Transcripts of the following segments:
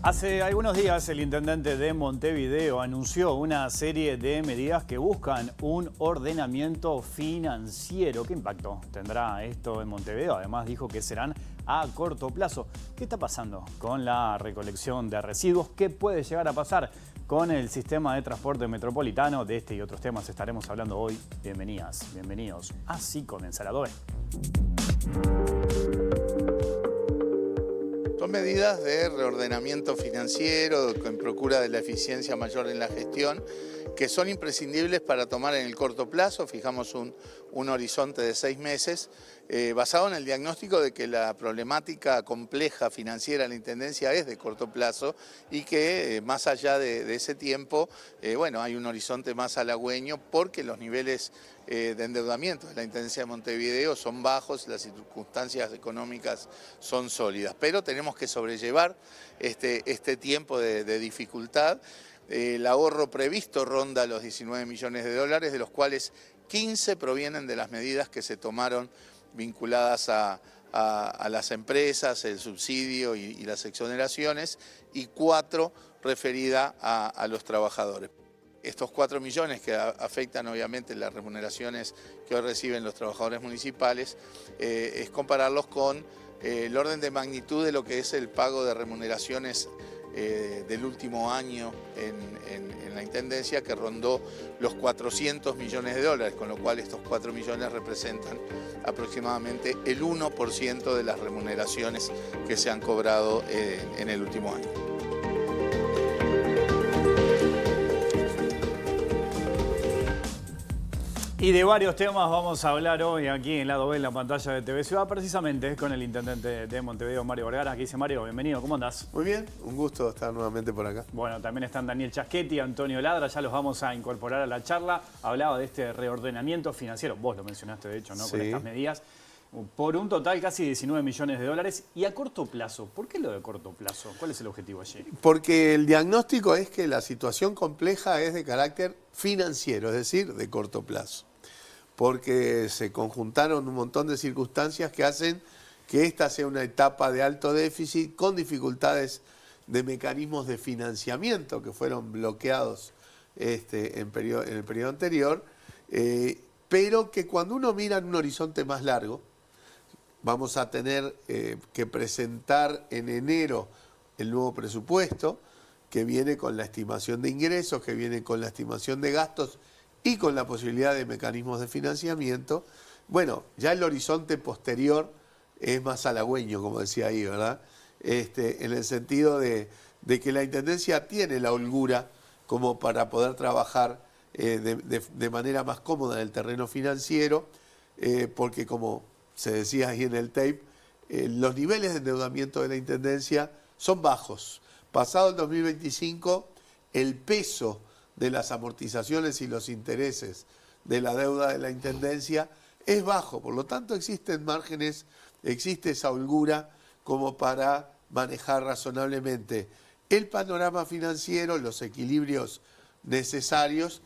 Hace algunos días el intendente de Montevideo anunció una serie de medidas que buscan un ordenamiento financiero. ¿Qué impacto tendrá esto en Montevideo? Además dijo que serán a corto plazo. ¿Qué está pasando con la recolección de residuos? ¿Qué puede llegar a pasar con el sistema de transporte metropolitano? De este y otros temas estaremos hablando hoy. Bienvenidas, bienvenidos. Así comienza la DOE. Son medidas de reordenamiento financiero en procura de la eficiencia mayor en la gestión que son imprescindibles para tomar en el corto plazo. Fijamos un horizonte de 6 meses basado en el diagnóstico de que la problemática compleja financiera en la Intendencia es de corto plazo y que más allá de ese tiempo, hay un horizonte más halagüeño porque los niveles de endeudamiento de la Intendencia de Montevideo son bajos, las circunstancias económicas son sólidas, pero tenemos que sobrellevar este tiempo de dificultad. El ahorro previsto ronda los 19 millones de dólares, de los cuales 15 provienen de las medidas que se tomaron vinculadas a las empresas, el subsidio y las exoneraciones, y 4 referida a los trabajadores. Estos 4 millones que afectan obviamente las remuneraciones que hoy reciben los trabajadores municipales, es compararlos con el orden de magnitud de lo que es el pago de remuneraciones del último año en la Intendencia, que rondó los 400 millones de dólares, con lo cual estos 4 millones representan aproximadamente el 1% de las remuneraciones que se han cobrado en el último año. Y de varios temas vamos a hablar hoy aquí en Lado B, en la pantalla de TV Ciudad, precisamente con el intendente de Montevideo, Mario Vergara. Aquí dice Mario, bienvenido, ¿cómo andás? Muy bien, un gusto estar nuevamente por acá. Bueno, también están Daniel Chaschetti y Antonio Ladra, ya los vamos a incorporar a la charla. Hablaba de este reordenamiento financiero, vos lo mencionaste de hecho, ¿no? Sí. Con estas medidas, por un total casi 19 millones de dólares. Y a corto plazo, ¿por qué lo de corto plazo? ¿Cuál es el objetivo allí? Porque el diagnóstico es que la situación compleja es de carácter financiero, es decir, de corto plazo. Porque se conjuntaron un montón de circunstancias que hacen que esta sea una etapa de alto déficit con dificultades de mecanismos de financiamiento que fueron bloqueados en el periodo anterior, pero que cuando uno mira en un horizonte más largo, vamos a tener que presentar en enero el nuevo presupuesto, que viene con la estimación de ingresos, que viene con la estimación de gastos y con la posibilidad de mecanismos de financiamiento. Bueno, ya el horizonte posterior es más halagüeño, como decía ahí, ¿verdad? En el sentido de que la Intendencia tiene la holgura como para poder trabajar de manera más cómoda en el terreno financiero, porque como se decía ahí en el tape, los niveles de endeudamiento de la Intendencia son bajos. Pasado el 2025, el peso de las amortizaciones y los intereses de la deuda de la Intendencia es bajo, por lo tanto existen márgenes, existe esa holgura como para manejar razonablemente el panorama financiero, los equilibrios necesarios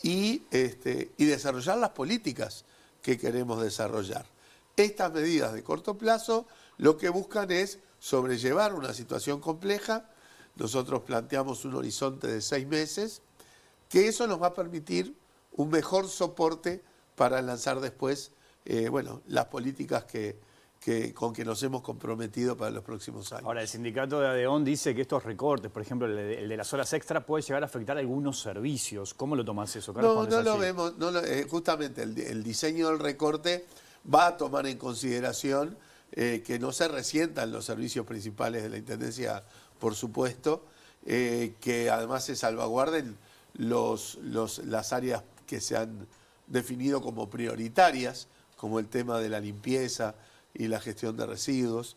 y desarrollar las políticas que queremos desarrollar. Estas medidas de corto plazo lo que buscan es sobrellevar una situación compleja. Nosotros planteamos un horizonte de 6 meses, que eso nos va a permitir un mejor soporte para lanzar después las políticas con que nos hemos comprometido para los próximos años. Ahora, el sindicato de ADEON dice que estos recortes, por ejemplo, el de las horas extra, puede llegar a afectar algunos servicios. ¿Cómo lo tomás eso? No lo vemos. Justamente el diseño del recorte va a tomar en consideración que no se resientan los servicios principales de la Intendencia, por supuesto, que además se salvaguarden las áreas que se han definido como prioritarias, como el tema de la limpieza y la gestión de residuos.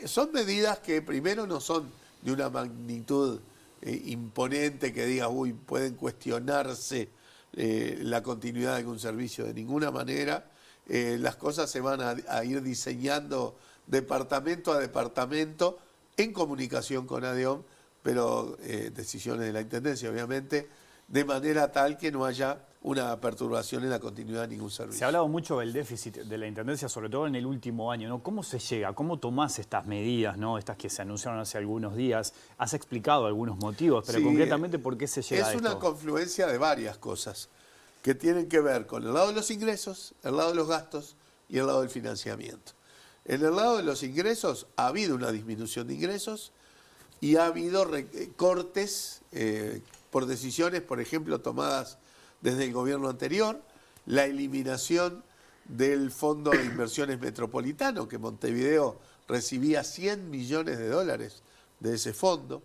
Son medidas que primero no son de una magnitud imponente que diga, pueden cuestionarse la continuidad de algún servicio de ninguna manera. Las cosas se van a ir diseñando departamento a departamento en comunicación con ADEON, pero decisiones de la Intendencia, obviamente, de manera tal que no haya una perturbación en la continuidad de ningún servicio. Se ha hablado mucho del déficit de la Intendencia, sobre todo en el último año, ¿no? ¿Cómo se llega? ¿Cómo tomás estas medidas, ¿no? Estas que se anunciaron hace algunos días? Has explicado algunos motivos, pero Sí, concretamente, ¿por qué se llega a es esto? una confluencia de varias cosas que tienen que ver con el lado de los ingresos, el lado de los gastos y el lado del financiamiento. En el lado de los ingresos ha habido una disminución de ingresos y ha habido cortes por decisiones, por ejemplo, tomadas desde el gobierno anterior, la eliminación del Fondo de Inversiones Metropolitano, que Montevideo recibía 100 millones de dólares de ese fondo,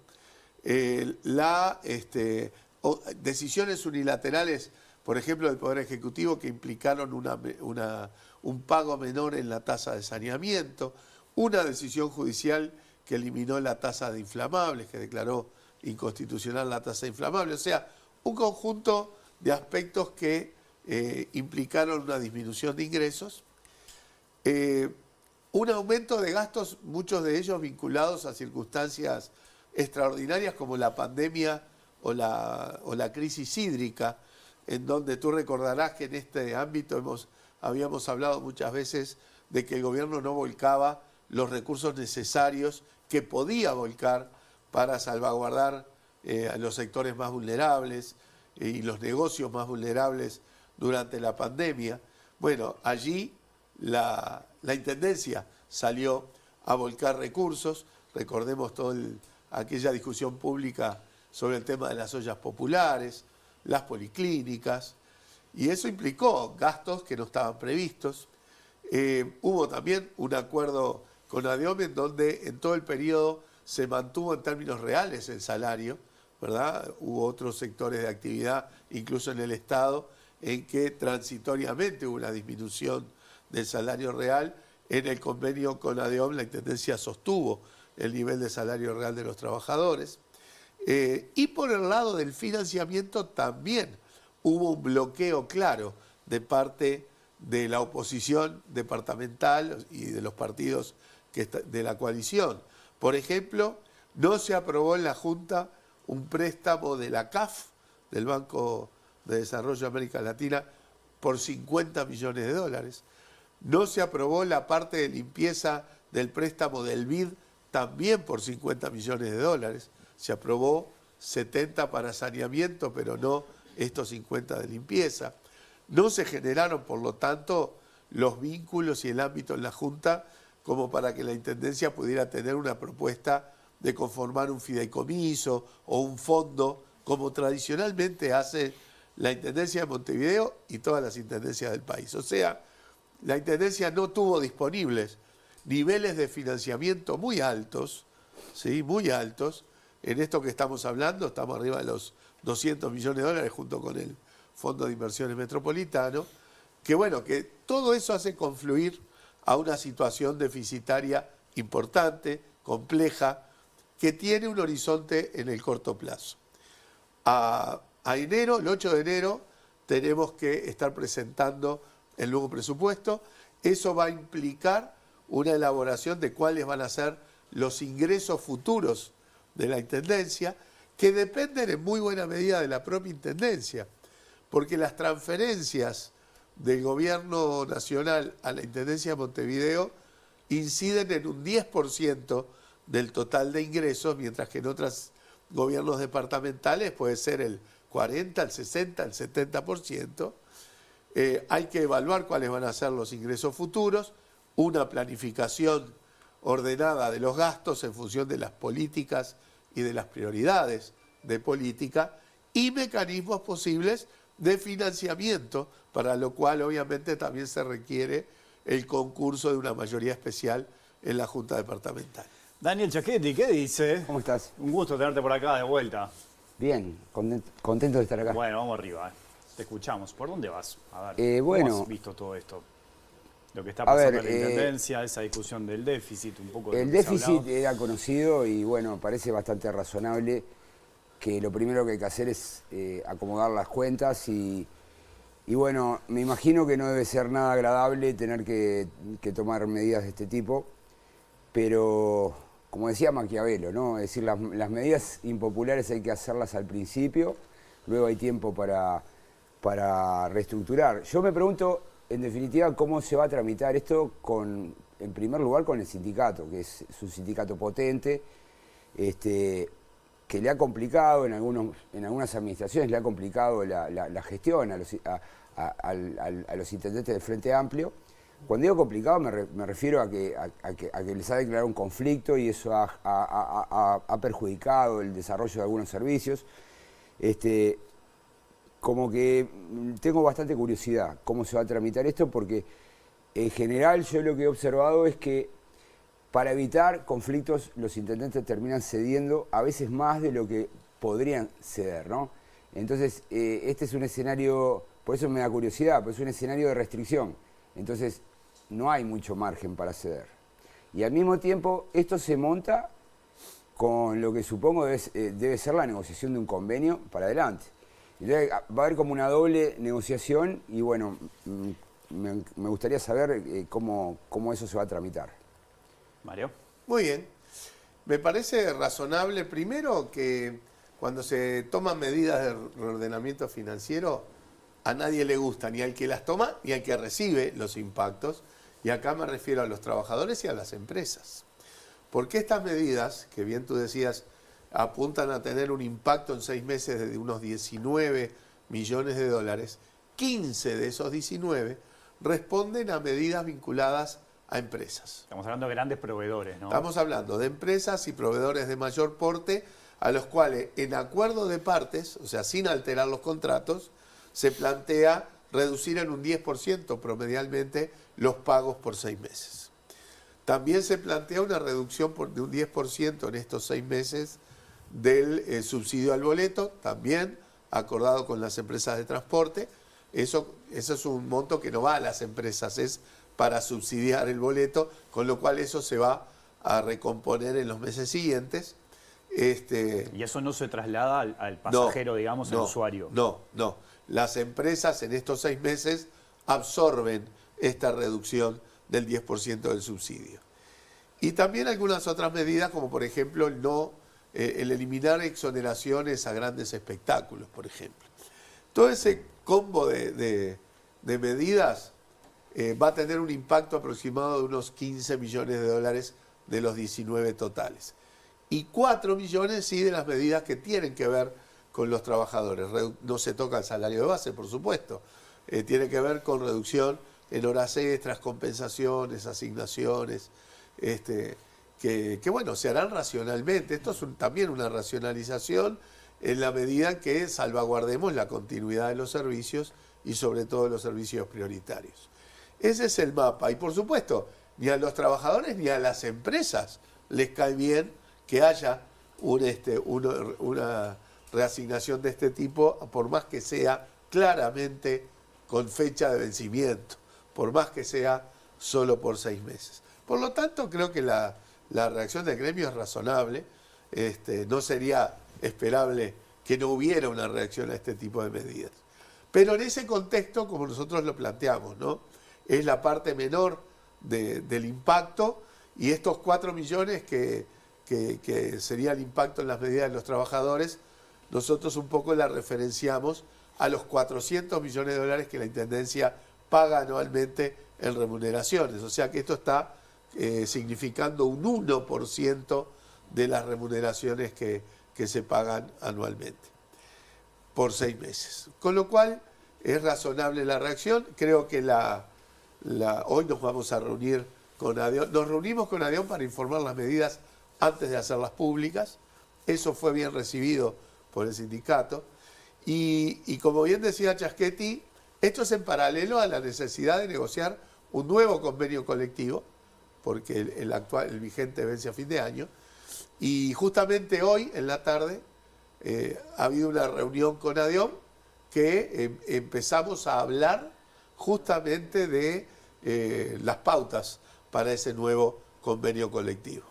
decisiones unilaterales, por ejemplo, del Poder Ejecutivo, que implicaron un pago menor en la tasa de saneamiento, una decisión judicial que eliminó la tasa de inflamables, que declaró inconstitucional la tasa de inflamables, o sea, un conjunto de aspectos que implicaron una disminución de ingresos, un aumento de gastos, muchos de ellos vinculados a circunstancias extraordinarias como la pandemia o la crisis hídrica, en donde tú recordarás que en este ámbito habíamos hablado muchas veces de que el gobierno no volcaba los recursos necesarios que podía volcar para salvaguardar a los sectores más vulnerables y los negocios más vulnerables durante la pandemia. Bueno, allí la Intendencia salió a volcar recursos. Recordemos toda aquella discusión pública sobre el tema de las ollas populares, las policlínicas, y eso implicó gastos que no estaban previstos. Hubo también un acuerdo con ADEOM en donde en todo el periodo se mantuvo en términos reales el salario, ¿verdad? Hubo otros sectores de actividad, incluso en el Estado, en que transitoriamente hubo una disminución del salario real. En el convenio con ADEOM la Intendencia sostuvo el nivel de salario real de los trabajadores. Y por el lado del financiamiento también hubo un bloqueo claro de parte de la oposición departamental y de los partidos de la coalición. Por ejemplo, no se aprobó en la Junta un préstamo de la CAF, del Banco de Desarrollo de América Latina, por 50 millones de dólares. No se aprobó la parte de limpieza del préstamo del BID, también por 50 millones de dólares. Se aprobó 70 para saneamiento, pero no estos 50 de limpieza. No se generaron, por lo tanto, los vínculos y el ámbito en la Junta como para que la Intendencia pudiera tener una propuesta de conformar un fideicomiso o un fondo, como tradicionalmente hace la Intendencia de Montevideo y todas las intendencias del país. O sea, la Intendencia no tuvo disponibles niveles de financiamiento muy altos, ¿sí? Muy altos. En esto que estamos hablando, estamos arriba de los 200 millones de dólares junto con el Fondo de Inversiones Metropolitano, que bueno, que todo eso hace confluir a una situación deficitaria importante, compleja, que tiene un horizonte en el corto plazo. A enero, el 8 de enero, tenemos que estar presentando el nuevo presupuesto. Eso va a implicar una elaboración de cuáles van a ser los ingresos futuros de la Intendencia, que dependen en muy buena medida de la propia Intendencia, porque las transferencias del Gobierno Nacional a la Intendencia de Montevideo inciden en un 10% del total de ingresos, mientras que en otros gobiernos departamentales puede ser el 40, el 60, el 70%. Hay que evaluar cuáles van a ser los ingresos futuros, una planificación ordenada de los gastos en función de las políticas y de las prioridades de política y mecanismos posibles de financiamiento, para lo cual obviamente también se requiere el concurso de una mayoría especial en la Junta Departamental. Daniel Chaquetti, ¿qué dice? ¿Cómo estás? Un gusto tenerte por acá de vuelta. Bien, contento de estar acá. Bueno, vamos arriba. Te escuchamos. ¿Por dónde vas? A ver, ¿cómo has visto todo esto? Lo que está pasando en la Intendencia, esa discusión del déficit, un poco de el déficit era conocido y bueno, parece bastante razonable que lo primero que hay que hacer es acomodar las cuentas y bueno, me imagino que no debe ser nada agradable tener que tomar medidas de este tipo, pero como decía Maquiavelo, ¿no? Es decir, las medidas impopulares hay que hacerlas al principio, luego hay tiempo para para reestructurar. Yo me pregunto, en definitiva, cómo se va a tramitar esto en primer lugar, con el sindicato, que es un sindicato potente, que le ha complicado en algunas administraciones, le ha complicado la gestión a los intendentes del Frente Amplio. Cuando digo complicado me refiero a que les ha declarado un conflicto y eso ha perjudicado el desarrollo de algunos servicios. Como que tengo bastante curiosidad cómo se va a tramitar esto, porque en general yo lo que he observado es que para evitar conflictos los intendentes terminan cediendo a veces más de lo que podrían ceder, ¿no? Entonces, este es un escenario, por eso me da curiosidad, pero es un escenario de restricción. Entonces, no hay mucho margen para ceder. Y al mismo tiempo, esto se monta con lo que supongo debe ser la negociación de un convenio para adelante. Entonces, va a haber como una doble negociación y bueno, me gustaría saber cómo eso se va a tramitar. Mario. Muy bien. Me parece razonable, primero, que cuando se toman medidas de reordenamiento financiero, a nadie le gusta, ni al que las toma, ni al que recibe los impactos. Y acá me refiero a los trabajadores y a las empresas. Porque estas medidas, que bien tú decías, apuntan a tener un impacto en 6 meses de unos 19 millones de dólares, 15 de esos 19 responden a medidas vinculadas a empresas. Estamos hablando de grandes proveedores, ¿no? Estamos hablando de empresas y proveedores de mayor porte a los cuales, en acuerdo de partes, o sea, sin alterar los contratos, se plantea reducir en un 10% promedialmente los pagos por 6 meses. También se plantea una reducción de un 10% en estos 6 meses del subsidio al boleto, también acordado con las empresas de transporte. Eso es un monto que no va a las empresas, es para subsidiar el boleto, con lo cual eso se va a recomponer en los meses siguientes. Y eso no se traslada al pasajero, digamos, al usuario. No. Las empresas en estos 6 meses absorben esta reducción del 10% del subsidio. Y también algunas otras medidas, como por ejemplo el eliminar exoneraciones a grandes espectáculos, por ejemplo. Todo ese combo de medidas va a tener un impacto aproximado de unos 15 millones de dólares de los 19 totales. Y 4 millones sí de las medidas que tienen que ver con los trabajadores. No se toca el salario de base, por supuesto. Tiene que ver con reducción en horas extras, compensaciones, asignaciones, que bueno, se harán racionalmente. Esto es también una racionalización en la medida en que salvaguardemos la continuidad de los servicios y sobre todo los servicios prioritarios. Ese es el mapa. Y por supuesto, ni a los trabajadores ni a las empresas les cae bien que haya una reasignación de este tipo, por más que sea claramente con fecha de vencimiento, por más que sea solo por 6 meses. Por lo tanto, creo que la reacción del gremio es razonable. No sería esperable que no hubiera una reacción a este tipo de medidas. Pero en ese contexto, como nosotros lo planteamos, ¿no? Es la parte menor del impacto, y estos 4 millones que sería el impacto en las medidas de los trabajadores, nosotros un poco la referenciamos a los 400 millones de dólares que la Intendencia paga anualmente en remuneraciones. O sea que esto está significando un 1% de las remuneraciones que se pagan anualmente por 6 meses. Con lo cual es razonable la reacción. Creo que hoy nos vamos a reunir con ADEON. Nos reunimos con ADEON para informar las medidas antes de hacerlas públicas. Eso fue bien recibido por el sindicato. Y como bien decía Chaschetti, esto es en paralelo a la necesidad de negociar un nuevo convenio colectivo, porque el vigente vence a fin de año. Y justamente hoy, en la tarde, ha habido una reunión con ADEON que empezamos a hablar justamente de las pautas para ese nuevo convenio colectivo.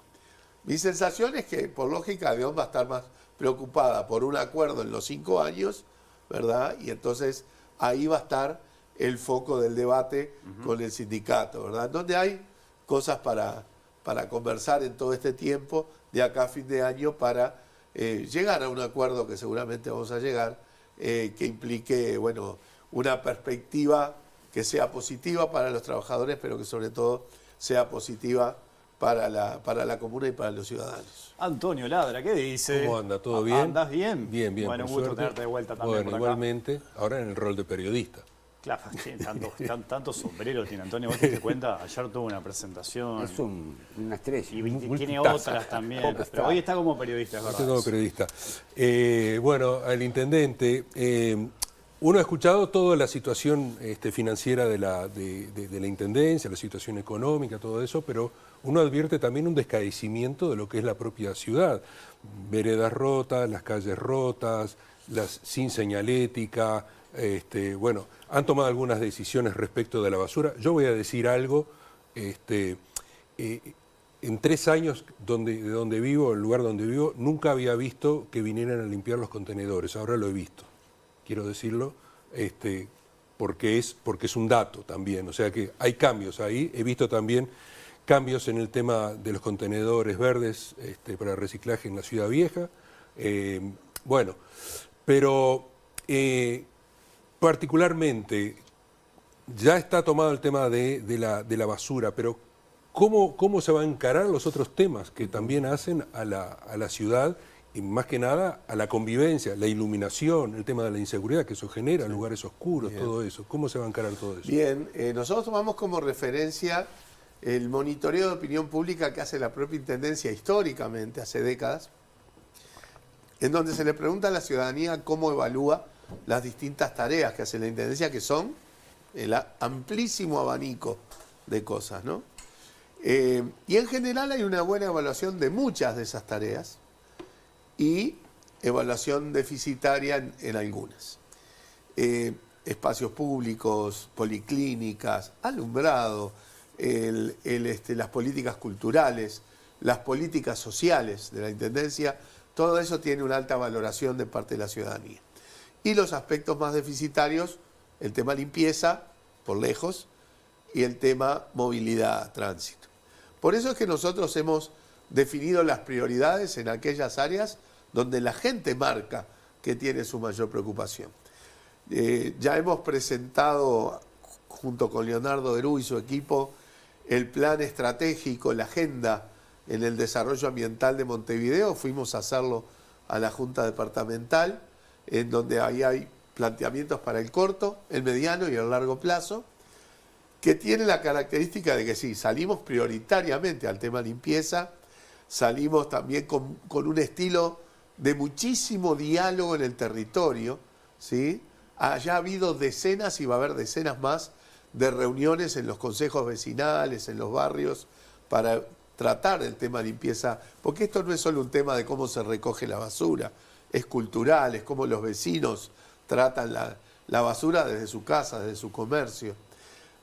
Mi sensación es que, por lógica, ADEON va a estar más preocupada por un acuerdo en los 5 años, ¿verdad? Y entonces ahí va a estar el foco del debate con el sindicato, ¿verdad? Donde hay cosas para conversar en todo este tiempo, de acá a fin de año, para llegar a un acuerdo que seguramente vamos a llegar, que implique, bueno, una perspectiva que sea positiva para los trabajadores, pero que sobre todo sea positiva para la comuna y para los ciudadanos. Antonio Ladra, ¿qué dice? ¿Cómo anda? ¿Todo bien? ¿Andás bien? Bien, bien. Bueno, por un gusto suerte. tenerte de vuelta también Bueno, por acá. igualmente, ahora en el rol de periodista. Claro, tanto sombrero tiene Antonio. Vos te das cuenta, ayer tuvo una presentación. Es una estrella. Y tiene multitask. otras también. Popstar. Pero hoy está como periodista, es verdad. Yo como periodista. Bueno, al intendente, uno ha escuchado toda la situación financiera de la intendencia, la situación económica, todo eso, pero uno advierte también un descaecimiento de lo que es la propia ciudad. Veredas rotas, las calles rotas, las sin señalética. Bueno, han tomado algunas decisiones respecto de la basura. Yo voy a decir algo. En 3 años de donde vivo, el lugar donde vivo, nunca había visto que vinieran a limpiar los contenedores. Ahora lo he visto. Quiero decirlo, porque es un dato también. O sea que hay cambios ahí. He visto también cambios en el tema de los contenedores verdes para reciclaje en la Ciudad Vieja. Bueno, pero particularmente ya está tomado el tema de la basura, pero ¿cómo se va a encarar los otros temas que también hacen a la ciudad? Y más que nada a la convivencia, la iluminación, el tema de la inseguridad que eso genera, lugares oscuros, bien, todo eso. ¿Cómo se va a encarar todo eso? Bien, nosotros tomamos como referencia el monitoreo de opinión pública que hace la propia Intendencia históricamente, hace décadas, en donde se le pregunta a la ciudadanía cómo evalúa las distintas tareas que hace la Intendencia, que son el amplísimo abanico de cosas, ¿no? Y en general hay una buena evaluación de muchas de esas tareas, y evaluación deficitaria en algunas. Espacios públicos, policlínicas, alumbrado, las políticas culturales, las políticas sociales de la Intendencia, todo eso tiene una alta valoración de parte de la ciudadanía. Y los aspectos más deficitarios, el tema limpieza, por lejos, y el tema movilidad, tránsito. Por eso es que nosotros hemos definido las prioridades en aquellas áreas donde la gente marca que tiene su mayor preocupación. Ya hemos presentado, junto con Leonardo Derú y su equipo, el plan estratégico, la agenda en el desarrollo ambiental de Montevideo. Fuimos a hacerlo a la Junta Departamental, en donde ahí hay planteamientos para el corto, el mediano y el largo plazo, que tiene la característica de que sí, salimos prioritariamente al tema limpieza, salimos también con un estilo de muchísimo diálogo en el territorio, ¿sí? Ya ha habido decenas y va a haber decenas más de reuniones en los consejos vecinales, en los barrios, para tratar el tema limpieza, porque esto no es solo un tema de cómo se recoge la basura, es cultural, es cómo los vecinos tratan la basura desde su casa, desde su comercio.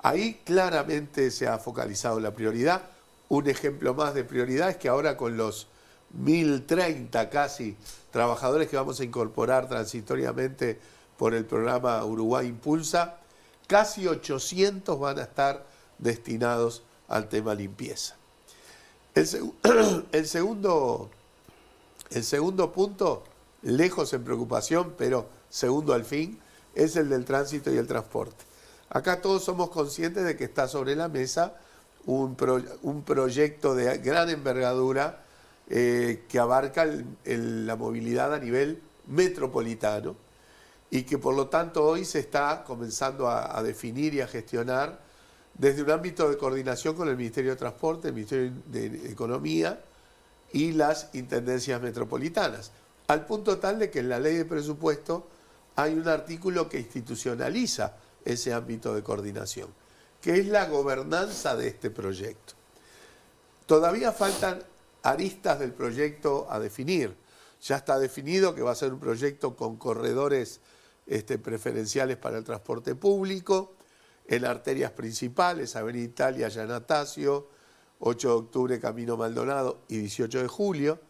Ahí claramente se ha focalizado la prioridad. Un ejemplo más de prioridad es que ahora con los 1.030 casi trabajadores que vamos a incorporar transitoriamente por el programa Uruguay Impulsa, casi 800 van a estar destinados al tema limpieza. El segundo punto, lejos en preocupación, pero segundo al fin, es el del tránsito y el transporte. Acá todos somos conscientes de que está sobre la mesa un proyecto de gran envergadura que abarca la movilidad a nivel metropolitano y que por lo tanto hoy se está comenzando a definir y a gestionar desde un ámbito de coordinación con el Ministerio de Transporte, el Ministerio de Economía y las intendencias metropolitanas, al punto tal de que en la ley de presupuesto hay un artículo que institucionaliza ese ámbito de coordinación, que es la gobernanza de este proyecto. Todavía faltan aristas del proyecto a definir. Ya está definido que va a ser un proyecto con corredores preferenciales para el transporte público, en arterias principales, Avenida Italia, Yanatacio, 8 de octubre, Camino Maldonado y 18 de julio.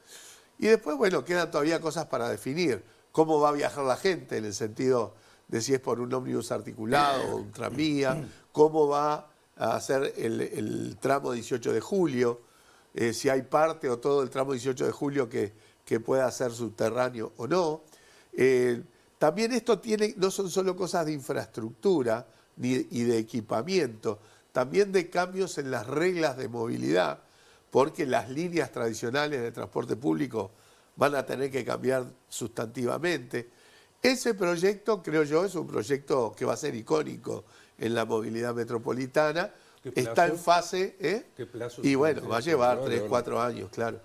Y después, bueno, quedan todavía cosas para definir. Cómo va a viajar la gente en el sentido de si es por un ómnibus articulado o un tranvía, cómo va a hacer el tramo 18 de julio, si hay parte o todo el tramo 18 de julio que pueda ser subterráneo o no. También esto no son solo cosas de infraestructura y de equipamiento, también de cambios en las reglas de movilidad, porque las líneas tradicionales de transporte público van a tener que cambiar sustantivamente. Ese proyecto, creo yo, es un proyecto que va a ser icónico en la movilidad metropolitana. Está en fase, ¿Qué plazo y bueno, tiene? va a llevar No, 3, no. 4 años, claro.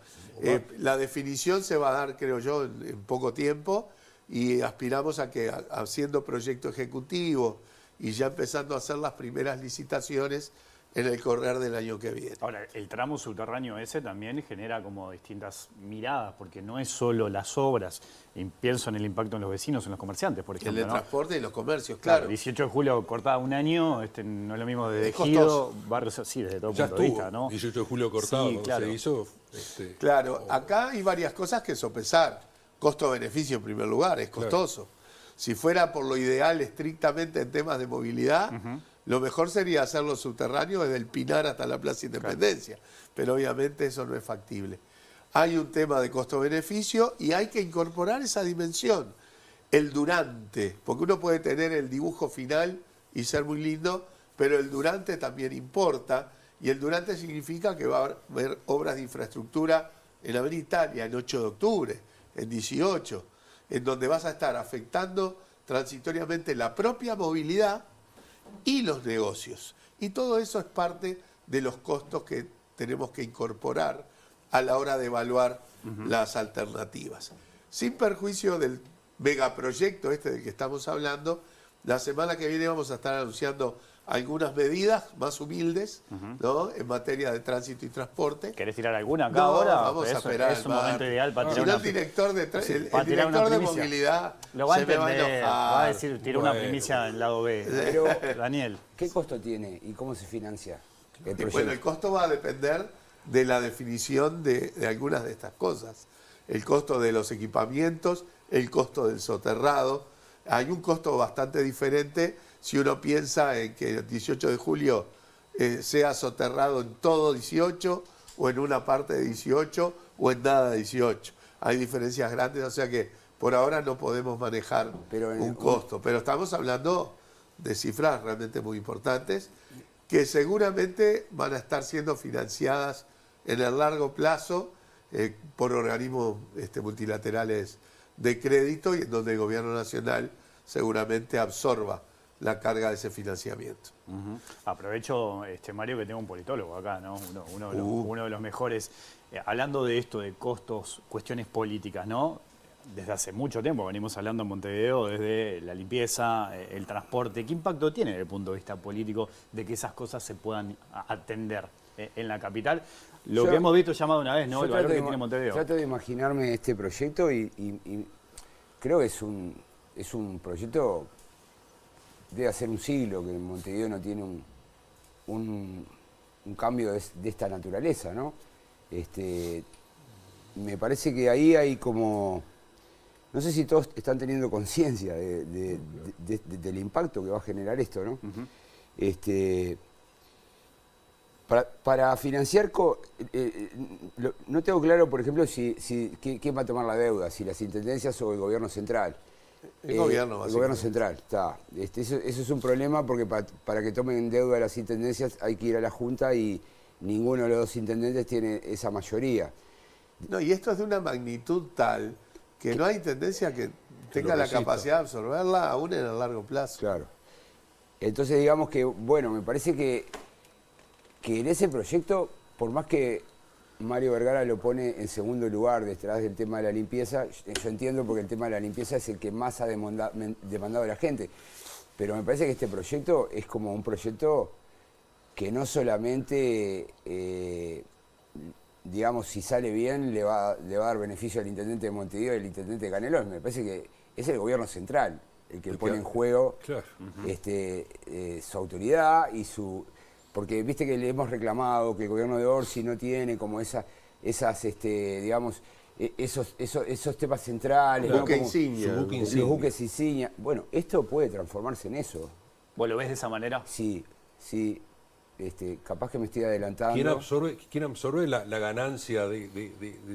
La definición se va a dar, creo yo, en poco tiempo, y aspiramos a que, haciendo proyecto ejecutivo y ya empezando a hacer las primeras licitaciones en el correr del año que viene. Ahora, el tramo subterráneo ese también genera como distintas miradas, porque no es solo las obras. Y pienso en el impacto en los vecinos, en los comerciantes, por El ejemplo. de ¿no? transporte y los comercios, Claro, claro. 18 de julio cortada un año, no es lo mismo de Es Ejido, costoso. barrios así, desde todo Ya punto de estuvo, vista, ¿no? 18 de julio cortado, Sí, cuando claro. se hizo. Claro, acá hay varias cosas que sopesar. Costo-beneficio en primer lugar, es costoso. Si fuera por lo ideal estrictamente en temas de movilidad, lo mejor sería hacerlo subterráneo desde el Pinar hasta la Plaza Independencia, pero obviamente eso no es factible. Hay un tema de costo-beneficio y hay que incorporar esa dimensión, el durante, porque uno puede tener el dibujo final y ser muy lindo, pero el durante también importa, y el durante significa que va a haber obras de infraestructura en Avenida Italia, en 8 de octubre, en 18, en donde vas a estar afectando transitoriamente la propia movilidad y los negocios. Y todo eso es parte de los costos que tenemos que incorporar a la hora de evaluar las alternativas. Sin perjuicio del megaproyecto del que estamos hablando, la semana que viene vamos a estar anunciando algunas medidas más humildes, ¿no?, en materia de tránsito y transporte. ¿Querés tirar alguna acá No, ahora? vamos a esperar es un al momento martes. ideal para Si tirar no, una el director de, el para tirar una director de primicia. movilidad Lo va a se me va a entender, enojar. va a decir, tira una Bueno, primicia en el lado B. Pero, Daniel. ¿qué costo tiene y cómo se financia el Y proyecto? bueno, el costo va a depender de la definición de algunas de estas cosas. El costo de los equipamientos, el costo del soterrado. Hay un costo bastante diferente si uno piensa en que el 18 de julio sea soterrado en todo 18 o en una parte de 18 o en nada de 18. Hay diferencias grandes, o sea que por ahora no podemos manejar un costo, pero estamos hablando de cifras realmente muy importantes que seguramente van a estar siendo financiadas en el largo plazo por organismos multilaterales de crédito, y en donde el gobierno nacional seguramente absorba la carga de ese financiamiento. Aprovecho, Mario, que tengo un politólogo acá, ¿no? Uno de los mejores. Hablando de esto, de costos, cuestiones políticas, ¿no? Desde hace mucho tiempo venimos hablando en Montevideo, desde la limpieza, el transporte. ¿Qué impacto tiene desde el punto de vista político de que esas cosas se puedan atender en la capital? Lo que hemos visto ya más de una vez, ¿no? El valor que tiene Montevideo. Trato de imaginarme este proyecto y creo que es un proyecto, debe hacer un siglo que Montevideo no tiene un cambio de esta naturaleza, ¿no? Me parece que ahí hay como, no sé si todos están teniendo conciencia del impacto que va a generar esto, ¿no? Para financiar, no tengo claro, por ejemplo, quién va a tomar la deuda, si las intendencias o el gobierno central. El gobierno, El gobierno central, está. Eso es un problema porque para que tomen deuda las intendencias hay que ir a la Junta y ninguno de los dos intendentes tiene esa mayoría. No, y esto es de una magnitud tal que no hay intendencia que tenga la capacidad de absorberla aún en el largo plazo. Claro. Entonces, digamos que, bueno, me parece que en ese proyecto, por más que Mario Vergara lo pone en segundo lugar detrás del tema de la limpieza, yo entiendo porque el tema de la limpieza es el que más ha demandado a la gente, pero me parece que este proyecto es como un proyecto que no solamente, digamos, si sale bien, le va a dar beneficio al intendente de Montevideo y al intendente de Canelones. Me parece que es el gobierno central el que pone en juego su autoridad y su... Porque viste que le hemos reclamado que el gobierno de Orsi no tiene como esas digamos, esos temas centrales. Buque ¿no? insignia. Los buques insignia. Bueno, esto puede transformarse en eso. ¿Vos lo ves de esa manera? Sí. capaz que me estoy adelantando. ¿Quién absorbe la ganancia de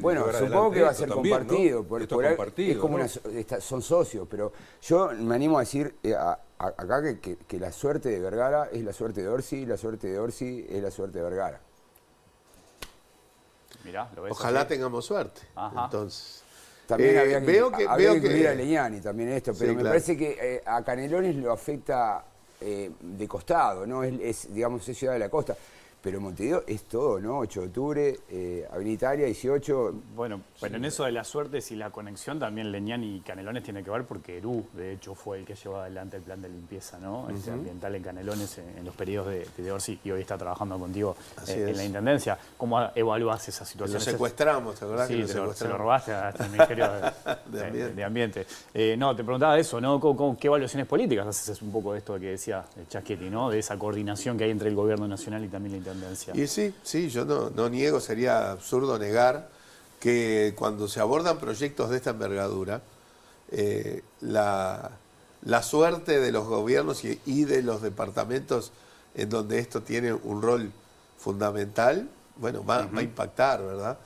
bueno, llevar supongo adelante que va a esto ser también, compartido. ¿no? Esto es compartido, es como ¿no? son socios, pero yo me animo a decir acá que la suerte de Vergara es la suerte de Orsi, la suerte de Orsi es la suerte de Vergara. Mirá, ¿lo ves? Ojalá así? tengamos suerte. Ajá. Entonces, También había que veo incluir que a Legnani también en esto, pero Sí, me claro. parece que a Canelones lo afecta de costado, ¿no? Digamos, es Ciudad de la Costa. Pero Montevideo es todo, ¿no? 8 de octubre, Avenida Italia, 18. Bueno, pero en eso de las suertes y la conexión también Legnani y Canelones tiene que ver porque Herú, de hecho, fue el que llevó adelante el plan de limpieza, ¿no? Ambiental en Canelones en los periodos de Orsi, y hoy está trabajando contigo en la Intendencia. ¿Cómo evaluás esa situación? lo secuestramos, ¿te acordás? Sí, que lo se lo secuestramos? robaste hasta el Ministerio de Ambiente. No, te preguntaba eso, ¿no? ¿Qué evaluaciones políticas haces un poco de esto que decía Chaschetti, ¿no? De esa coordinación que hay entre el Gobierno Nacional y también la Intendencia. Y sí, yo no niego, sería absurdo negar que cuando se abordan proyectos de esta envergadura, la suerte de los gobiernos y de los departamentos en donde esto tiene un rol fundamental, bueno, va a impactar, ¿verdad?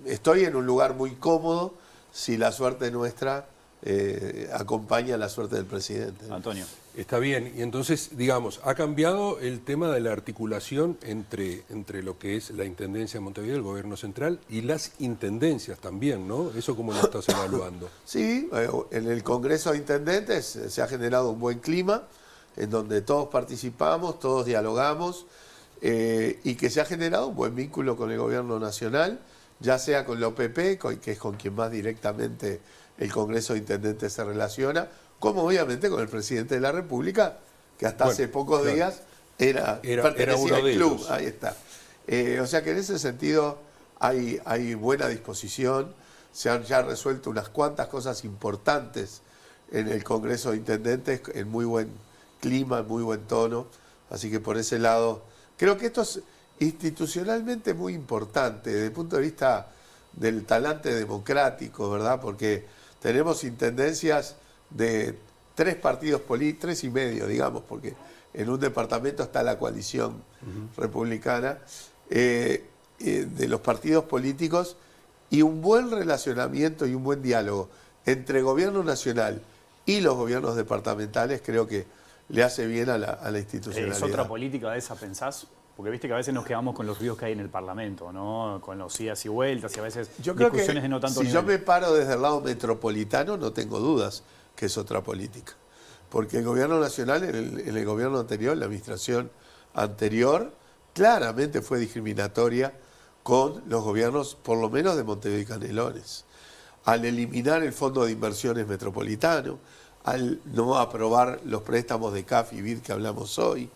Estoy en un lugar muy cómodo si la suerte nuestra acompaña la suerte del presidente. Antonio. Está bien, y entonces, digamos, ha cambiado el tema de la articulación entre lo que es la Intendencia de Montevideo, el Gobierno Central, y las Intendencias también, ¿no? ¿Eso cómo lo estás evaluando? Sí, en el Congreso de Intendentes se ha generado un buen clima, en donde todos participamos, todos dialogamos, y que se ha generado un buen vínculo con el Gobierno Nacional, ya sea con la OPP, que es con quien más directamente el Congreso de Intendentes se relaciona, como obviamente con el presidente de la República, que hasta hace pocos días pertenecía uno al de club. ellos. Ahí está. O sea que en ese sentido hay buena disposición, se han ya resuelto unas cuantas cosas importantes en el Congreso de Intendentes, en muy buen clima, en muy buen tono, así que por ese lado, creo que esto es institucionalmente muy importante, desde el punto de vista del talante democrático, ¿verdad? Porque tenemos intendencias de 3 partidos políticos, 3 y medio, digamos, porque en un departamento está la coalición republicana, de los partidos políticos, y un buen relacionamiento y un buen diálogo entre gobierno nacional y los gobiernos departamentales creo que le hace bien a la institucionalidad. ¿Es otra política de esa, pensás? Porque viste que a veces nos quedamos con los ruidos que hay en el Parlamento, ¿no? Con los idas y vueltas y a veces Yo creo discusiones que de no tanto si nivel. yo me paro desde el lado metropolitano, no tengo dudas que es otra política. Porque el gobierno nacional, en el gobierno anterior, la administración anterior, claramente fue discriminatoria con los gobiernos, por lo menos de Montevideo y Canelones. Al eliminar el Fondo de Inversiones Metropolitano, al no aprobar los préstamos de CAF y BID que hablamos hoy,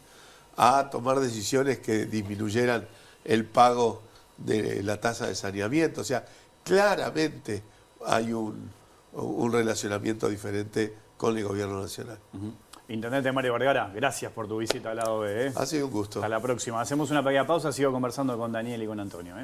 a tomar decisiones que disminuyeran el pago de la tasa de saneamiento. O sea, claramente hay un relacionamiento diferente con el gobierno nacional. Intendente Mario Vergara, gracias por tu visita al lado B. Ha sido un gusto. Hasta la próxima. Hacemos una pequeña pausa, sigo conversando con Daniel y con Antonio.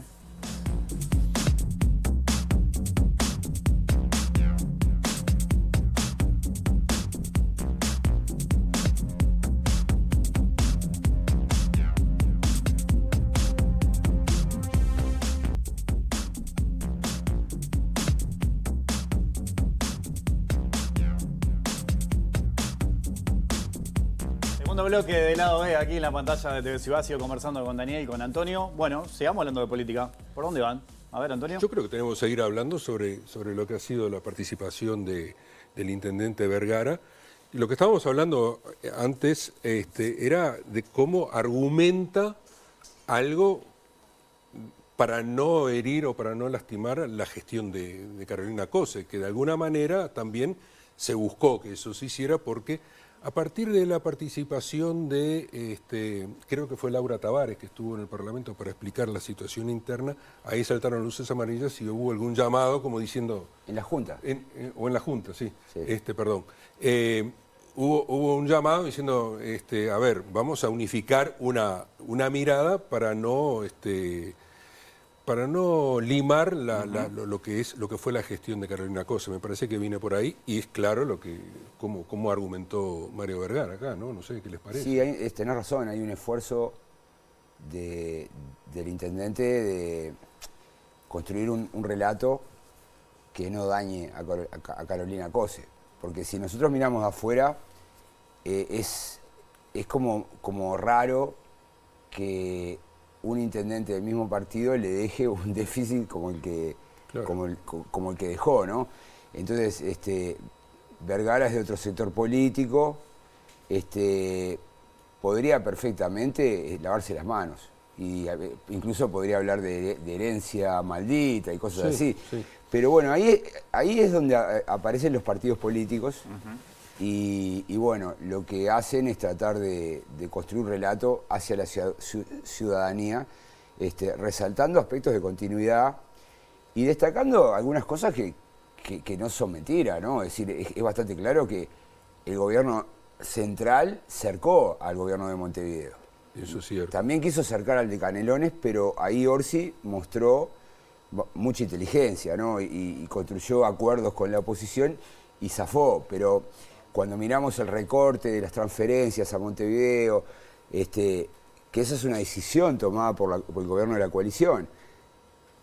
Segundo bloque de lado B, aquí en la pantalla de TV Ciudad, sigo conversando con Daniel y con Antonio. Bueno, sigamos hablando de política. ¿Por dónde van? A ver, Antonio. Yo creo que tenemos que seguir hablando sobre lo que ha sido la participación del intendente Vergara. Y lo que estábamos hablando antes era de cómo argumenta algo para no herir o para no lastimar la gestión de Carolina Cose, que de alguna manera también se buscó que eso se hiciera porque a partir de la participación de, creo que fue Laura Tavares, que estuvo en el Parlamento para explicar la situación interna, ahí saltaron luces amarillas y hubo algún llamado como diciendo... ¿En la Junta? O en la Junta, sí. Sí. Perdón. Hubo un llamado diciendo, a ver, vamos a unificar una mirada para no para no limar lo que fue la gestión de Carolina Cose. Me parece que viene por ahí y es claro cómo argumentó Mario Vergara acá, ¿no? No sé qué les parece. Sí, tenés razón, hay un esfuerzo del intendente de construir un relato que no dañe a Carolina Cose. Porque si nosotros miramos afuera, es como raro que un intendente del mismo partido le deje un déficit como el que, claro, como el que dejó, ¿no? Entonces, Vergara es de otro sector político, podría perfectamente lavarse las manos. Y incluso podría hablar de herencia maldita y cosas así. Sí. Pero bueno, ahí es donde aparecen los partidos políticos. Y bueno, lo que hacen es tratar de construir un relato hacia la ciudadanía, resaltando aspectos de continuidad y destacando algunas cosas que no son mentiras, ¿no? Es decir, es bastante claro que el gobierno central cercó al gobierno de Montevideo. Eso es cierto. También quiso cercar al de Canelones, pero ahí Orsi mostró mucha inteligencia, ¿no? Y construyó acuerdos con la oposición y zafó, pero cuando miramos el recorte de las transferencias a Montevideo, que esa es una decisión tomada por el gobierno de la coalición.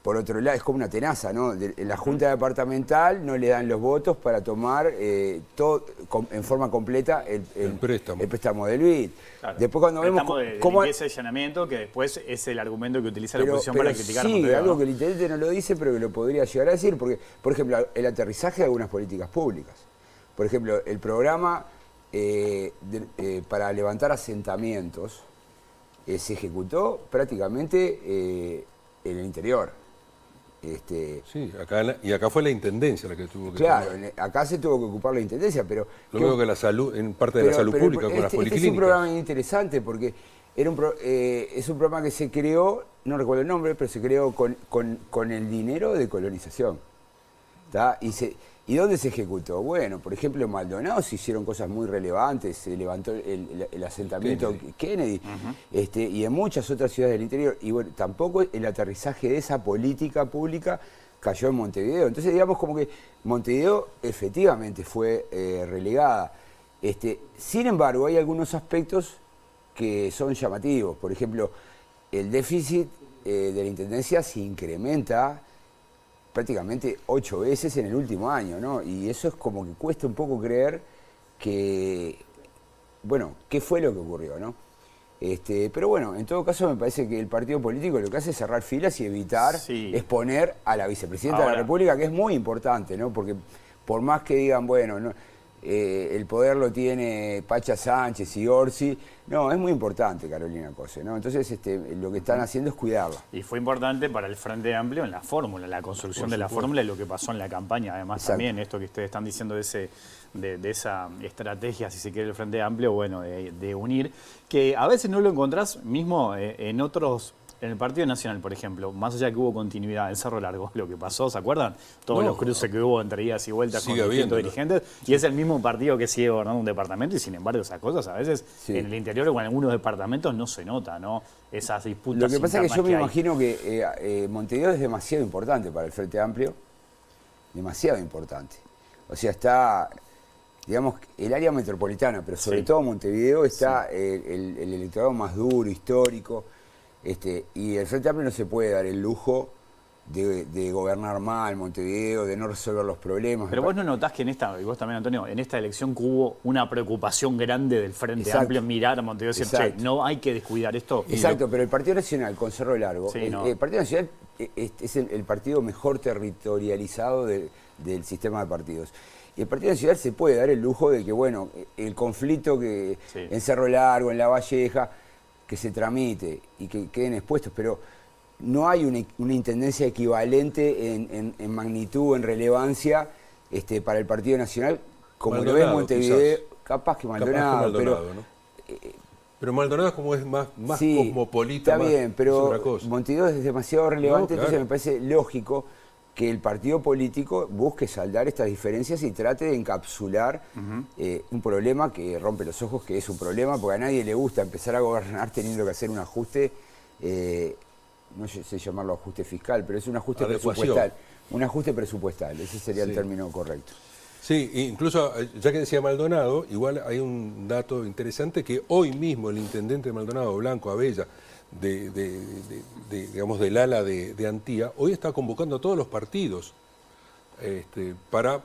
Por otro lado, es como una tenaza, ¿no? La Junta Departamental no le dan los votos para tomar todo en forma completa el préstamo del BID. Claro. Después cuando vemos cómo limpieza y allanamiento, que después es el argumento que utiliza la oposición para criticar a Montevideo, algo, ¿no? que el intendente no lo dice, pero que lo podría llegar a decir, porque, por ejemplo, el aterrizaje de algunas políticas públicas. Por ejemplo, el programa para levantar asentamientos se ejecutó prácticamente en el interior. Sí, acá fue la intendencia la que tuvo que Claro, acá se tuvo que ocupar la intendencia, pero... Lo mismo que la salud, en parte de la salud pública con las policlínicas. Es un programa interesante porque es un programa que se creó, no recuerdo el nombre, pero se creó con el dinero de colonización. ¿Tá? ¿Y dónde se ejecutó? Bueno, por ejemplo, en Maldonado se hicieron cosas muy relevantes, se levantó el asentamiento Kennedy, y en muchas otras ciudades del interior. Y bueno, tampoco el aterrizaje de esa política pública cayó en Montevideo. Entonces, digamos como que Montevideo efectivamente fue relegada. Sin embargo, hay algunos aspectos que son llamativos. Por ejemplo, el déficit de la Intendencia se incrementa prácticamente 8 veces en el último año, ¿no? Y eso es como que cuesta un poco creer que, bueno, qué fue lo que ocurrió, ¿no? Pero bueno, en todo caso me parece que el partido político lo que hace es cerrar filas y evitar exponer a la vicepresidenta de la República, que es muy importante, ¿no? Porque por más que digan, bueno, no, el poder lo tiene Pacha Sánchez y Orsi, no, es muy importante Carolina Cose, ¿no? Entonces lo que están haciendo es cuidarla. Y fue importante para el Frente Amplio en la fórmula, la construcción de la fórmula y lo que pasó en la campaña. Además, también esto que ustedes están diciendo de esa estrategia, si se quiere, el Frente Amplio, bueno, de unir, que a veces no lo encontrás mismo en otros... En el Partido Nacional, por ejemplo, más allá que hubo continuidad en Cerro Largo, lo que pasó, ¿se acuerdan? Todos los cruces que hubo entre idas y vueltas con distintos dirigentes, y es el mismo partido que sigue gobernando un departamento, y sin embargo esas cosas a veces en el interior o en algunos departamentos no se nota, ¿no? Esas disputas. Lo que pasa es que yo me imagino que Montevideo es demasiado importante para el Frente Amplio, demasiado importante. O sea, está, digamos, el área metropolitana, pero sobre todo Montevideo está el electorado más duro, histórico. Y el Frente Amplio no se puede dar el lujo de gobernar mal Montevideo, de no resolver los problemas. Pero vos no notás que y vos también, Antonio, en esta elección que hubo una preocupación grande del Frente Amplio en mirar a Montevideo y decir, che, no hay que descuidar esto. Exacto, pero el Partido Nacional con Cerro Largo, el Partido Nacional es el partido mejor territorializado del sistema de partidos. Y el Partido Nacional se puede dar el lujo de que, bueno, el conflicto que en Cerro Largo, en La Valleja, que se tramite y que queden expuestos, pero no hay una intendencia equivalente en magnitud, en relevancia para el Partido Nacional, como lo es Montevideo, capaz que Maldonado, pero Maldonado como es más cosmopolita, está bien, pero Montevideo es demasiado relevante, entonces me parece lógico que el partido político busque saldar estas diferencias y trate de encapsular un problema que rompe los ojos, que es un problema, porque a nadie le gusta empezar a gobernar teniendo que hacer un ajuste no sé llamarlo ajuste fiscal, pero es un ajuste Adecuación. presupuestal. Un ajuste presupuestal, ese sería el Sí. término correcto. Sí, incluso, ya que decía Maldonado, igual hay un dato interesante que hoy mismo el intendente de Maldonado, Blanco Abella, digamos, del ala de Antía, hoy está convocando a todos los partidos para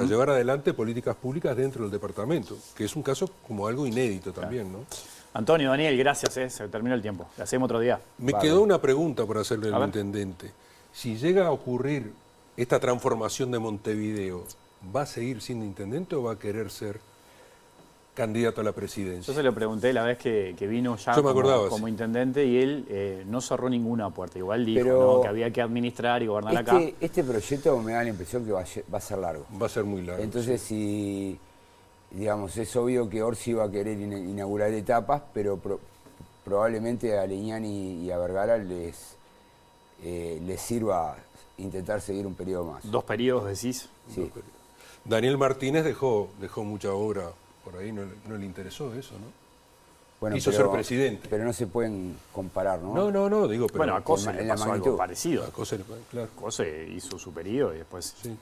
llevar adelante políticas públicas dentro del departamento, que es un caso como algo inédito también, ¿no? Antonio, Daniel, gracias, se terminó el tiempo. Le hacemos otro día. Me Vale. quedó una pregunta por hacerle A al ver. intendente. Si llega a ocurrir esta transformación de Montevideo, ¿va a seguir siendo intendente o va a querer ser candidato a la presidencia? Yo se lo pregunté la vez que vino ya Yo me acordaba, como sí. intendente y él no cerró ninguna puerta. Igual dijo, Pero ¿no?, que había que administrar y gobernar acá. Este proyecto me da la impresión que va a ser largo. Va a ser muy largo. Entonces, si, digamos, es obvio que Orsi va a querer inaugurar etapas, pero probablemente a Leñani y a Vergara les sirva intentar seguir un periodo más. 2 periodos, decís. Sí. Daniel Martínez dejó mucha obra por ahí, no le interesó eso, ¿no? Bueno, Quiso ser presidente. Pero no se pueden comparar, ¿no? No, digo, pero... Bueno, a Cose en le la pasó magnitud. algo parecido. a Cose, claro. Cose hizo su periodo y después Sí.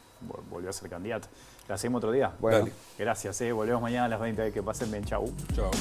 volvió a ser candidato. ¿Le hacemos otro día? Bueno. Dale. Gracias, volvemos mañana a las 20. Que pasen bien, chau. Chao.